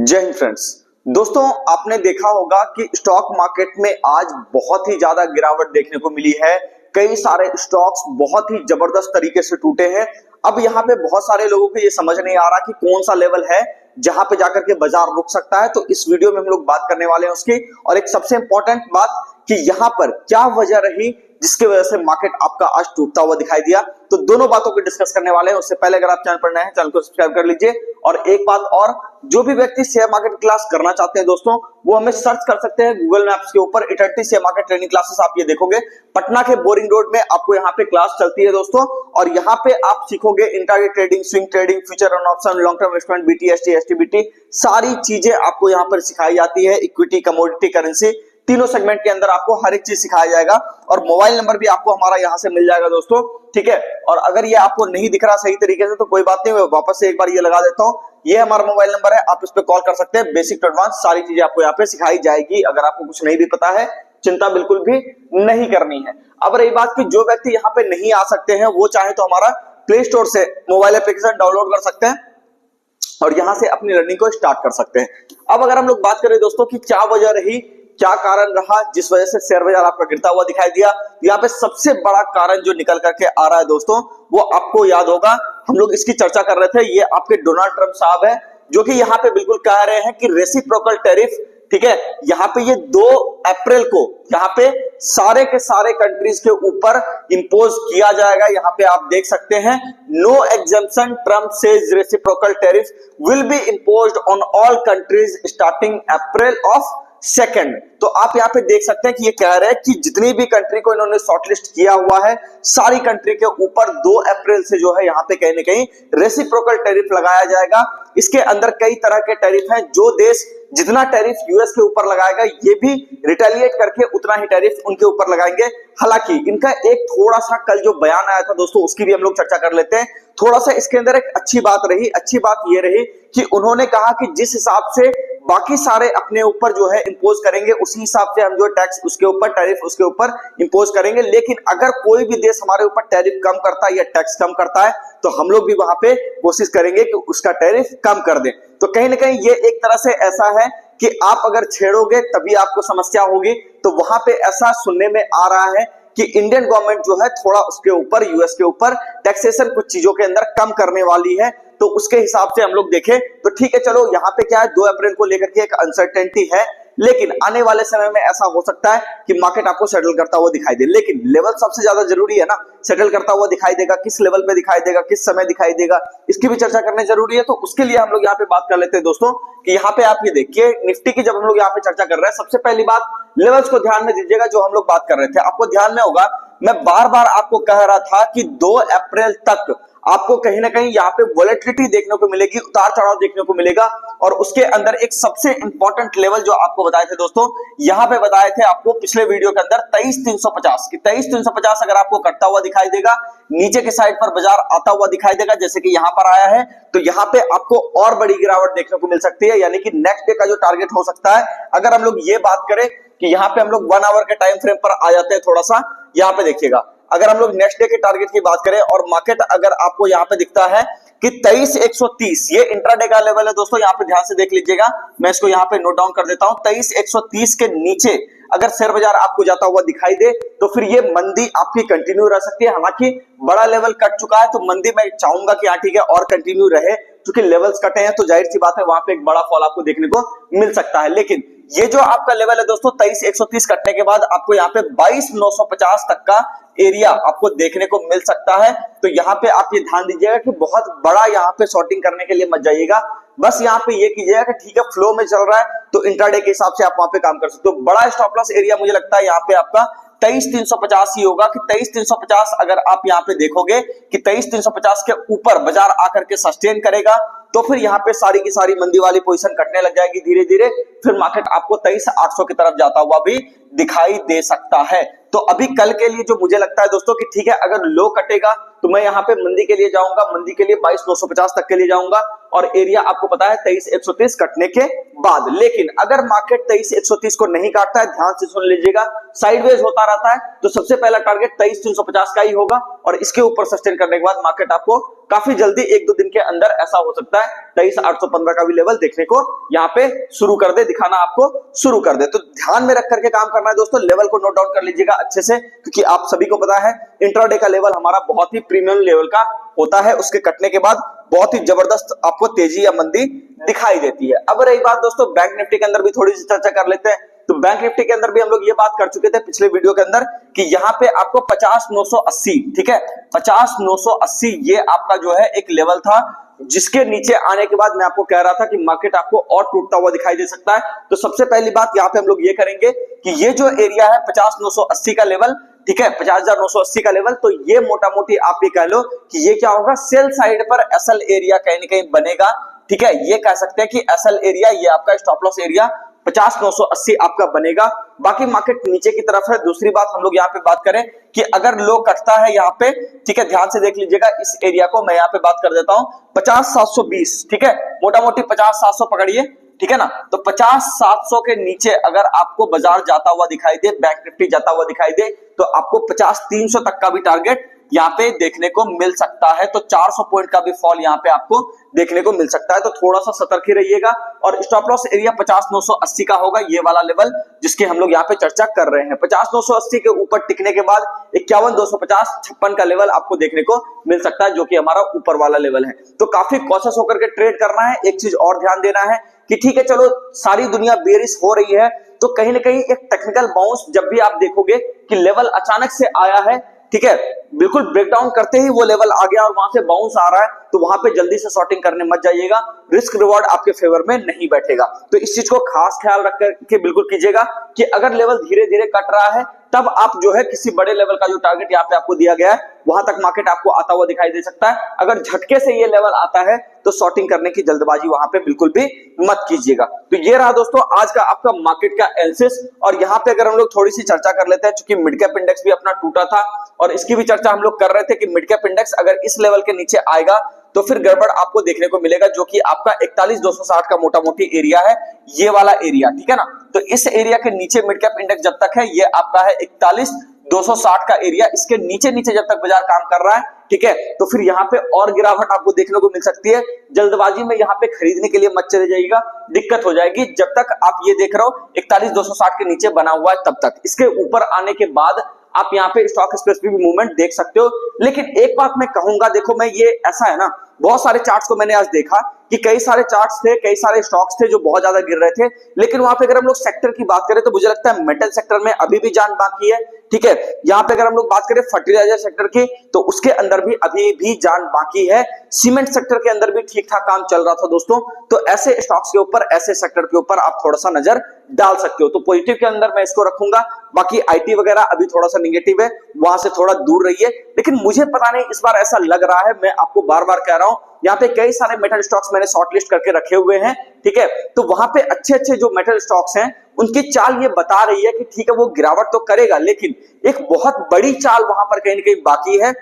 जय हिंद फ्रेंड्स। दोस्तों, आपने देखा होगा कि स्टॉक मार्केट में आज बहुत ही ज्यादा गिरावट देखने को मिली है। कई सारे स्टॉक्स बहुत ही जबरदस्त तरीके से टूटे हैं। अब यहाँ पे बहुत सारे लोगों को ये समझ नहीं आ रहा कि कौन सा लेवल है जहां पे जाकर के बाजार रुक सकता है। तो इस वीडियो में हम लोग बात करने वाले हैं उसकी। और एक सबसे इंपॉर्टेंट बात कि यहाँ पर क्या वजह रही जिसकी वजह से मार्केट आपका आज टूटता हुआ दिखाई दिया। तो दोनों बातों को डिस्कस करने वाले हैं। उससे पहले अगर आप चैनल पर नए हैं, चैनल को सब्सक्राइब कर लीजिए। और एक बात और, जो भी व्यक्ति शेयर मार्केट क्लास करना चाहते हैं दोस्तों, वो हमें सर्च कर सकते हैं गूगल मैप्स के ऊपर इटर्टी शेयर मार्केट ट्रेनिंग क्लासेस। आप ये देखोगे पटना के बोरिंग रोड में आपको यहाँ पे क्लास चलती है दोस्तों। और यहाँ पे आप सीखोगे intraday trading, swing trading, future and option, long term investment, BT, ST, STBT, सारी चीजें आपको यहाँ पर सिखाई जाती है। इक्विटी, कमोडिटी, करेंसी, तीनों सेगमेंट के अंदर आपको हर एक चीज सिखाया जाएगा। और मोबाइल नंबर भी आपको हमारा यहां से मिल जाएगा दोस्तों, ठीक है। और अगर ये आपको नहीं दिख रहा सही तरीके से तो कोई बात नहीं, मैं वापस से एक बार ये लगा देता हूं। ये हमारा मोबाइल नंबर है, आप इस पे कॉल कर सकते हैं। बेसिक टू एडवांस सारी चीजें आपको यहाँ पे सिखाई जाएगी। अगर आपको कुछ नहीं भी पता है, चिंता बिल्कुल भी नहीं करनी है। अब रही बात कि जो व्यक्ति यहाँ पे नहीं आ सकते हैं, वो चाहे तो हमारा प्ले स्टोर से मोबाइल एप्लीकेशन डाउनलोड कर सकते हैं और यहां से अपनी लर्निंग को स्टार्ट कर सकते हैं। अब अगर हम लोग बात करें दोस्तों कि क्या वजह रही, क्या कारण रहा जिस वजह से शेयर बाजार आपका गिरता हुआ दिखाई दिया, यहाँ पे सबसे बड़ा कारण जो निकल करके आ रहा है दोस्तों, वो आपको याद होगा, हम लोग इसकी चर्चा कर रहे थे। ये आपके डोनाल्ड ट्रंप साहब है, जो कि यहाँ पे बिल्कुल कह रहे हैं कि रेसिप्रोकल टैरिफ, ठीक है, यहाँ पे ये 2 अप्रैल को यहाँ पे सारे के सारे कंट्रीज के ऊपर इंपोज किया जाएगा। यहाँ पे आप देख सकते हैं, no exemption, Trump says reciprocal tariff will be imposed on all countries starting April of 2। तो आप यहाँ पे देख सकते हैं कि ये कह रहे हैं कि जितनी भी कंट्री को इन्होंने शॉर्टलिस्ट किया हुआ है, सारी कंट्री के ऊपर 2 अप्रैल से जो है यहाँ पे कहीं ना कहीं रेसिप्रोकल टैरिफ लगाया जाएगा। इसके अंदर कई तरह के टैरिफ हैं। जो देश जितना टैरिफ यूएस के ऊपर लगाएगा, ये भी रिटेलिएट करके उतना ही टैरिफ उनके ऊपर लगाएंगे। हालांकि इनका एक थोड़ा सा कल जो बयान आया था दोस्तों, उसकी भी हम लोग चर्चा कर लेते हैं। थोड़ा सा इसके अंदर एक अच्छी बात ये रही कि उन्होंने कहा कि जिस हिसाब से बाकी सारे अपने ऊपर जो है इंपोज करेंगे, उसी हिसाब से हम जो टैक्स उसके ऊपर, टैरिफ उसके ऊपर इंपोज करेंगे। लेकिन अगर कोई भी देश हमारे ऊपर टैरिफ कम करता है या टैक्स कम करता है, तो हम लोग भी वहां पे कोशिश करेंगे कि उसका टैरिफ कम कर दें। तो कहीं ना कहीं ये एक तरह से ऐसा है कि आप अगर छेड़ोगे तभी आपको समस्या होगी। तो वहां पे ऐसा सुनने में आ रहा है कि इंडियन गवर्नमेंट जो है थोड़ा उसके ऊपर, यूएस के ऊपर टैक्सेशन कुछ चीजों के अंदर कम करने वाली है। तो उसके हिसाब से हम लोग देखें तो ठीक है, चलो यहाँ पे क्या है, 2 अप्रैल को लेकर के एक अनसर्टेनिटी है। लेकिन आने वाले समय में ऐसा हो सकता है कि मार्केट आपको सेटल करता हुआ दिखाई दे। लेकिन लेवल सबसे ज्यादा जरूरी है ना, सेटल करता हुआ दिखाई देगा, किस लेवल पे दिखाई देगा, किस समय दिखाई देगा, इसकी भी चर्चा करनी जरूरी है। तो उसके लिए हम लोग यहाँ पे बात कर लेते हैं दोस्तों कि यहाँ पे आप ये देखिए निफ्टी की जब हम लोग यहाँ पे चर्चा कर रहे हैं, सबसे पहली बात लेवल्स को ध्यान में दीजिएगा। जो हम लोग बात कर रहे थे, आपको ध्यान में होगा, मैं बार बार आपको कह रहा था कि 2 अप्रैल तक आपको कहीं ना कहीं यहाँ पे वॉलेटिलिटी देखने को मिलेगी, उतार चढ़ाव देखने को मिलेगा। और उसके अंदर एक सबसे इंपॉर्टेंट लेवल जो आपको बताए थे दोस्तों, यहाँ पे बताए थे आपको पिछले वीडियो के अंदर 23,350 की 23,350 अगर आपको कटता हुआ दिखाई देगा, नीचे के साइड पर बाजार आता हुआ दिखाई देगा, जैसे कि यहाँ पर आया है, तो यहाँ पे आपको और बड़ी गिरावट देखने को मिल सकती है। यानी कि नेक्स्ट डे का जो टारगेट हो सकता है, अगर हम लोग ये बात करें कि यहाँ पे हम लोग 1 आवर के टाइम फ्रेम पर आ जाते हैं, थोड़ा सा यहाँ पे देखिएगा, अगर हम लोग नेक्स्ट डे के टारगेट की बात करें और मार्केट अगर आपको यहाँ पे दिखता है कि 23,130, ये इंट्राडे का लेवल है दोस्तों, यहाँ पे ध्यान से देख लीजिएगा। मैं इसको यहाँ पे नोट डाउन कर देता हूं। 23,130 के नीचे अगर शेयर बाजार आपको जाता हुआ दिखाई दे, तो फिर ये मंदी आपकी कंटिन्यू रह सकती है। हालांकि बड़ा लेवल कट चुका है, तो मंदी मैं चाहूंगा कि ठीक है और कंटिन्यू रहे, क्योंकि लेवल्स कटे हैं तो जाहिर सी बात है वहां पे एक बड़ा फॉल आपको देखने को मिल सकता है। लेकिन ये जो आपका लेवल है दोस्तों 23,130 कटने के बाद आपको यहाँ पे 22,950 तक का एरिया आपको देखने को मिल सकता है। तो यहाँ पे आप ये ध्यान दीजिएगा कि बहुत बड़ा यहाँ पे शॉर्टिंग करने के लिए मत जाइएगा। बस यहाँ पे ये कीजिएगा कि ठीक है फ्लो में चल रहा है तो इंट्राडे के हिसाब से आप वहां पे काम कर सकते हो। बड़ा स्टॉप लॉस एरिया मुझे लगता है यहाँ पे आपका 23,350 ही होगा कि 23,350 अगर आप यहाँ पे देखोगे कि 23,350 के ऊपर बाजार आकर के सस्टेन करेगा, तो फिर यहाँ पे सारी की सारी मंदी वाली पोजीशन कटने लग जाएगी धीरे धीरे। फिर मार्केट आपको 23,800 की तरफ जाता हुआ भी दिखाई दे सकता है। तो अभी कल के लिए जो मुझे लगता है दोस्तों कि ठीक है, अगर लो कटेगा तो मैं यहाँ पे मंदी के लिए जाऊंगा, मंदी के लिए 22,950 तक के लिए जाऊंगा। और एरिया आपको पता है 23,130 कटने के बाद। लेकिन अगर मार्केट 23,130 को नहीं काटता है, ध्यान से सुन लीजिएगा, साइडवेज होता रहता है, तो सबसे पहला टारगेट 23,350 का ही होगा और इसके ऊपर सस्टेन करने के बाद मार्केट आपको काफी जल्दी 1-2 दिन के अंदर ऐसा हो सकता है 23,815 का भी लेवल देखने को यहाँ पे शुरू कर दे, दिखाना आपको शुरू कर दे। तो ध्यान में रख करके काम करना है दोस्तों, लेवल को नोट डाउन कर लीजिएगा अच्छे से, क्योंकि आप सभी को पता है इंट्राडे का लेवल हमारा बहुत ही प्रीमियम लेवल का होता है, उसके कटने के बाद बहुत ही जबरदस्त आपको तेजी या मंदी दिखाई देती है। अब रही बात दोस्तों बैंक निफ्टी के अंदर भी थोड़ी सी चर्चा कर लेते हैं। तो बैंक निफ्टी के अंदर भी हम लोग ये बात कर चुके थे पिछले वीडियो के अंदर कि यहाँ पे आपको 50,980, ठीक है, 50,980 ये आपका जो है एक लेवल था, जिसके नीचे आने के बाद मैं आपको कह रहा था कि मार्केट आपको और टूटता हुआ दिखाई दे सकता है। तो सबसे पहली बात यहाँ पे हम लोग ये करेंगे कि ये जो एरिया है 50,980 का लेवल, ठीक है, 50,980 का लेवल, तो ये मोटा मोटी आप ये कह लो कि ये क्या होगा, सेल साइड पर एसएल एरिया कहीं ना कहीं बनेगा, ठीक है, ये कह सकते हैं कि एसएल एरिया ये आपका स्टॉप लॉस एरिया 50,980 आपका बनेगा। बाकी मार्केट नीचे की तरफ है। दूसरी बात हम लोग यहाँ पे बात करें कि अगर लो कटता है यहाँ पे, ठीक है, ध्यान से देख लीजिएगा, इस एरिया को मैं यहाँ पे बात कर देता हूं 50,720, ठीक है, मोटा मोटी 50,700 पकड़िए, ठीक है ना। तो 50,700 के नीचे अगर आपको बाजार जाता हुआ दिखाई दे, बैंक निफ्टी जाता हुआ दिखाई दे, तो आपको 50,300 तक का भी टारगेट यहाँ पे देखने को मिल सकता है। तो 400 पॉइंट का भी फॉल यहाँ पे आपको देखने को मिल सकता है, तो थोड़ा सा सतर्क ही रहिएगा। और स्टॉप लॉस एरिया 50,980 का होगा, ये वाला लेवल जिसकी हम लोग यहाँ पे चर्चा कर रहे हैं। 50,980 के ऊपर टिकने के बाद 51,250, 56 का लेवल आपको देखने को मिल सकता है, जो कि हमारा ऊपर वाला लेवल है। तो काफी कॉशियस होकर के ट्रेड करना है। एक चीज और ध्यान देना है कि ठीक है, चलो सारी दुनिया बेरिश हो रही है, तो कहीं ना कहीं एक टेक्निकल बाउंस जब भी आप देखोगे कि लेवल अचानक से आया है, ठीक है, बिल्कुल ब्रेकडाउन करते ही वो लेवल आ गया और वहां से बाउंस आ रहा है, तो वहां पे जल्दी से शॉर्टिंग करने मत जाइएगा, रिस्क रिवॉर्ड आपके फेवर में नहीं बैठेगा। तो इस चीज को खास ख्याल रख करके बिल्कुल कीजिएगा कि अगर लेवल धीरे धीरे कट रहा है, तब आप जो है किसी बड़े लेवल का जो टारगेट यहाँ पे आपको दिया गया है वहां तक मार्केट आपको आता हुआ दिखाई दे सकता है। अगर झटके से ये लेवल आता है तो शॉर्टिंग करने की जल्दबाजी वहां पे बिल्कुल भी मत कीजिएगा। तो ये रहा दोस्तों आज का आपका मार्केट का एनालिसिस। और यहाँ पे अगर हम लोग थोड़ी सी चर्चा कर लेते हैं, चूंकि मिड कैप इंडेक्स भी अपना टूटा था और इसकी भी चर्चा हम लोग कर रहे थे कि मिड कैप इंडेक्स अगर इस लेवल के नीचे आएगा तो फिर गड़बड़ आपको देखने को मिलेगा, जो कि आपका 41,260 का मोटा मोटी एरिया है, ये वाला एरिया, ठीक है ना। तो इस एरिया के नीचे मिड कैप इंडेक्स जब तक है, ये आपका है 41,260 का एरिया, इसके नीचे नीचे जब तक बाजार काम कर रहा है, ठीक है, तो फिर यहाँ पे और गिरावट आपको देखने को मिल सकती है। जल्दबाजी में यहाँ पे खरीदने के लिए मत चले जाइएगा, दिक्कत हो जाएगी। जब तक आप ये देख रहे हो 41,260 के नीचे बना हुआ है तब तक, इसके ऊपर आने के बाद आप यहाँ पे स्टॉक स्पेसिफिक भी मूवमेंट देख सकते हो। लेकिन एक बात मैं कहूंगा, देखो मैं ये ऐसा है ना, बहुत सारे चार्ट्स को मैंने आज देखा कि कई सारे चार्ट्स थे, कई सारे स्टॉक्स थे जो बहुत ज्यादा गिर रहे थे, लेकिन वहां पे अगर हम लोग सेक्टर की बात करें तो मुझे लगता है मेटल सेक्टर में अभी भी जान बाकी है, ठीक है। यहाँ पे अगर हम लोग बात करें फर्टिलाइजर सेक्टर की तो उसके अंदर भी अभी भी जान बाकी है। सीमेंट सेक्टर के अंदर भी ठीक ठाक काम चल रहा था दोस्तों। तो ऐसे स्टॉक्स के ऊपर, ऐसे सेक्टर के ऊपर आप थोड़ा सा नजर डाल सकते हो। तो पॉजिटिव के अंदर मैं इसको रखूंगा। बाकी आईटी वगैरह अभी थोड़ा सा निगेटिव है, वहां से थोड़ा दूर रहिए। लेकिन मुझे पता नहीं इस बार ऐसा लग रहा है, मैं आपको बार बार कह रहा हूं, यहाँ पे कई सारे मेटल स्टॉक्स मैंने शॉर्टलिस्ट करके रखे हुए हैं, ठीक है। तो वहां पे अच्छे अच्छे जो मेटल स्टॉक्स हैं उनकी चाल ये बता रही है कि ठीक है वो गिरावट तो करेगा, लेकिन एक बहुत बड़ी चाल वहां पर कहीं ना कहीं बाकी है,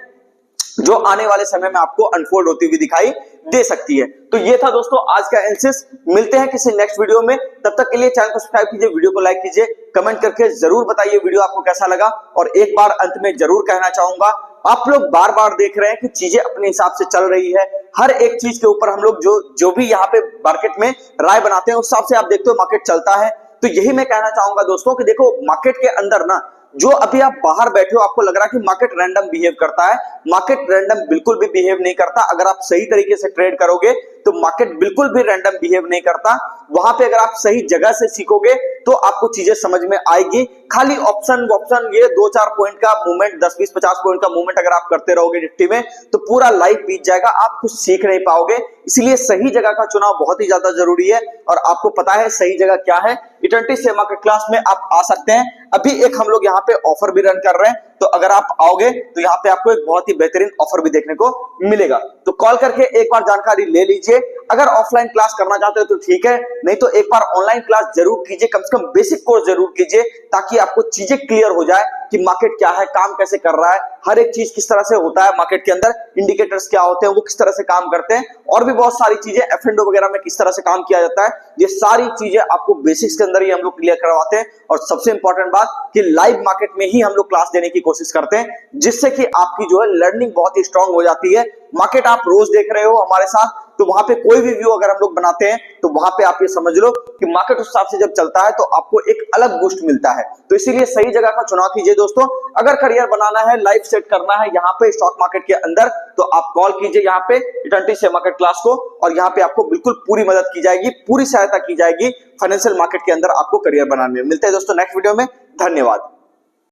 जो आने वाले समय में आपको अनफोल्ड होती हुई दिखाई दे सकती है। तो ये था दोस्तों आज का एनालिसिस। मिलते हैं किसी नेक्स्ट वीडियो में, तब तक के लिए चैनल को सब्सक्राइब कीजिए, वीडियो को लाइक कीजिए, कमेंट करके जरूर बताइए वीडियो आपको कैसा लगा। और एक बार अंत में जरूर कहना चाहूंगा, आप लोग बार बार देख रहे हैं कि चीजें अपने हिसाब से चल रही है, हर एक चीज के ऊपर हम लोग जो भी यहाँ पे मार्केट में राय बनाते हैं उस हिसाब से आप देखते हो मार्केट चलता है। तो यही मैं कहना चाहूंगा दोस्तों कि देखो मार्केट के अंदर ना, जो अभी आप बाहर बैठे हो आपको लग रहा है कि मार्केट रैंडम बिहेव करता है, मार्केट रैंडम बिल्कुल भी बिहेव नहीं करता। अगर आप सही तरीके से ट्रेड करोगे तो मार्केट बिल्कुल भी रैंडम बिहेव नहीं करता। वहां पे अगर आप सही जगह से सीखोगे तो आपको चीजें समझ में आएगी। खाली ऑप्शन ये 2-4 पॉइंट का मूवमेंट, 10-20-50 पॉइंट का मूवमेंट अगर आप करते रहोगे निफ्टी में तो पूरा लाइफ बीत जाएगा, आप कुछ सीख नहीं पाओगे। इसलिए सही जगह का चुनाव बहुत ही ज्यादा जरूरी है। और आपको पता है सही जगह क्या है, इटर्निटी से मार्केट क्लास में आप आ सकते हैं। अभी एक हम लोग यहाँ पे ऑफर भी रन कर रहे हैं, तो अगर आप आओगे तो यहाँ पे आपको एक बहुत ही बेहतरीन ऑफर भी देखने को मिलेगा। तो कॉल करके एक बार जानकारी ले लीजिए। अगर ऑफलाइन क्लास करना चाहते हो तो ठीक है, नहीं तो एक बार ऑनलाइन क्लास जरूर कीजिए, कम से कम बेसिक कोर्स जरूर कीजिए, ताकि आपको चीजें क्लियर हो जाए कि मार्केट क्या है, काम कैसे कर रहा है, हर एक चीज किस तरह से होता है मार्केट के अंदर, इंडिकेटर्स क्या होते हैं, वो किस तरह से काम करते हैं, और भी बहुत सारी चीजें F&O वगैरह में किस तरह से काम किया जाता है, ये सारी चीजें आपको बेसिक्स के अंदर ही हम लोग क्लियर करवाते हैं। और सबसे इंपॉर्टेंट बात कि लाइव मार्केट में ही हम लोग क्लास देने की कोशिश करते हैं, जिससे कि आपकी जो है लर्निंग बहुत ही स्ट्रांग हो जाती है। मार्केट आप रोज देख रहे हो हमारे साथ, तो वहां पे कोई भी व्यू अगर हम लोग बनाते हैं तो वहां पे आप ये समझ लो कि मार्केट उस हिसाब से जब चलता है तो आपको एक अलग बूस्ट मिलता है। तो इसीलिए सही जगह का चुनाव कीजिए दोस्तों। अगर करियर बनाना है, लाइफ सेट करना है यहाँ पे स्टॉक मार्केट के अंदर, तो आप कॉल कीजिए यहाँ पे इटर्निटी शेयर मार्केट क्लास को, और यहाँ पे आपको बिल्कुल पूरी मदद की जाएगी, पूरी सहायता की जाएगी फाइनेंशियल मार्केट के अंदर आपको करियर बनाने में। मिलते हैं दोस्तों नेक्स्ट वीडियो में। धन्यवाद।